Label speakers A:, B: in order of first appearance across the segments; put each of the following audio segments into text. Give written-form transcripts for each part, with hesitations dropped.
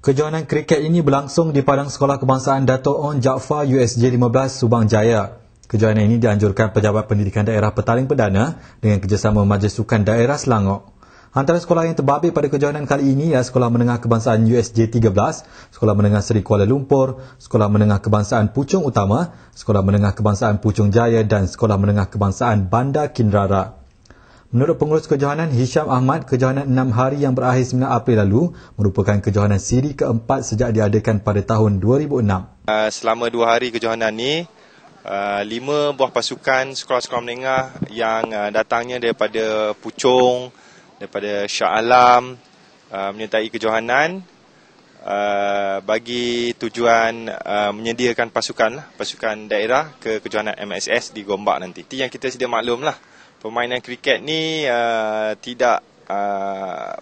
A: Kejohanan kriket ini berlangsung di Padang Sekolah Kebangsaan Dato' On Jaafar USJ 15 Subang Jaya. Kejohanan ini dianjurkan Pejabat Pendidikan Daerah Petaling Perdana dengan kerjasama Majlis Sukan Daerah Selangor. Antara sekolah yang terbabit pada kejohanan kali ini ialah Sekolah Menengah Kebangsaan USJ 13, Sekolah Menengah Seri Kuala Lumpur, Sekolah Menengah Kebangsaan Puchong Utama, Sekolah Menengah Kebangsaan Puchong Jaya dan Sekolah Menengah Kebangsaan Bandar Kinrara. Menurut pengurus kejohanan Hisham Ahmad, kejohanan 6 hari yang berakhir 9 April lalu merupakan kejohanan siri keempat sejak diadakan pada tahun 2006.
B: Selama 2 hari kejohanan ni, 5 buah pasukan sekolah-sekolah menengah yang datangnya daripada Puchong, daripada Shah Alam menyertai kejohanan bagi tujuan menyediakan pasukan daerah ke kejohanan MSS di Gombak nanti. Itu yang kita sedia maklum lah. Permainan kriket ni tidak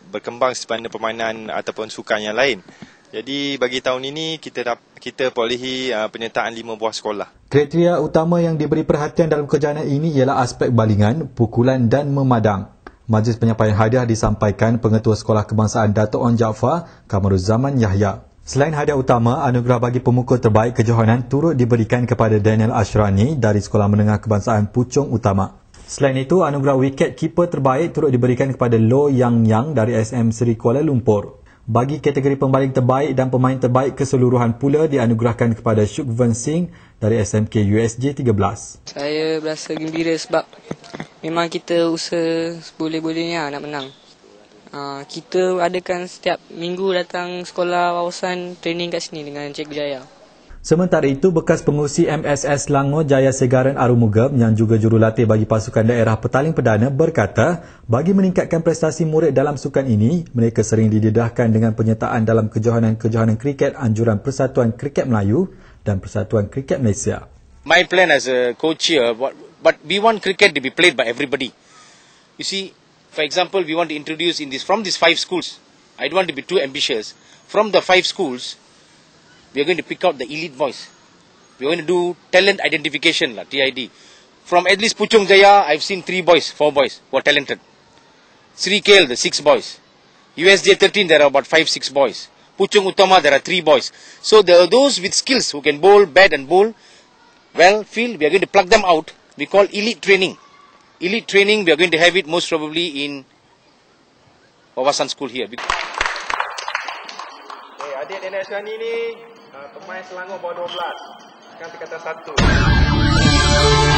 B: berkembang sebagaimana permainan ataupun sukan yang lain. Jadi bagi tahun ini kita perolehi penyertaan 5 buah sekolah.
A: Kriteria utama yang diberi perhatian dalam kejohanan ini ialah aspek balingan, pukulan dan memadang. Majlis penyampaian hadiah disampaikan Pengetua Sekolah Kebangsaan Dato' On Jaafar, Kamaruzzaman Yahya. Selain hadiah utama, anugerah bagi pemukul terbaik kejohanan turut diberikan kepada Daniel Ashrani dari Sekolah Menengah Kebangsaan Puchong Utama. Selain itu, anugerah wiket keeper terbaik turut diberikan kepada Loh Yang dari SM Seri Kuala Lumpur. Bagi kategori pembaling terbaik dan pemain terbaik keseluruhan pula dianugerahkan kepada Shukvan Singh dari SMK USJ 13.
C: Saya berasa gembira sebab memang kita usaha seboleh-bolehnya nak menang. Kita adakan setiap minggu datang sekolah wawasan training kat sini dengan Cikgu Jaya.
A: Sementara itu, bekas pengurusi MSS Selangor Jaya Segaran Arumugam yang juga jurulatih bagi pasukan daerah Petaling Perdana berkata, bagi meningkatkan prestasi murid dalam sukan ini, mereka sering didedahkan dengan penyertaan dalam kejohanan-kejohanan kriket anjuran Persatuan Kriket Melayu dan Persatuan Kriket Malaysia.
D: My plan as a coach here, but we want cricket to be played by everybody. You see, for example, we want to introduce from these 5 schools. I don't want to be too ambitious. From the 5 schools, we are going to pick out the elite boys. We are going to do talent identification, TID. From at least Puchong Jaya, I've seen 4 boys who are talented. Sri KL, the 6 boys. USJ 13, there are about 5-6 boys. Puchong Utama, there are 3 boys. So there are those with skills who can bowl, bat and bowl. Well, we are going to plug them out. We call elite training. Elite training, we are going to have it most probably in Wawasan School here.
B: Adik Daniel Ashrani ni pemain Selangor bawah 12. Sekarang tingkatan 1.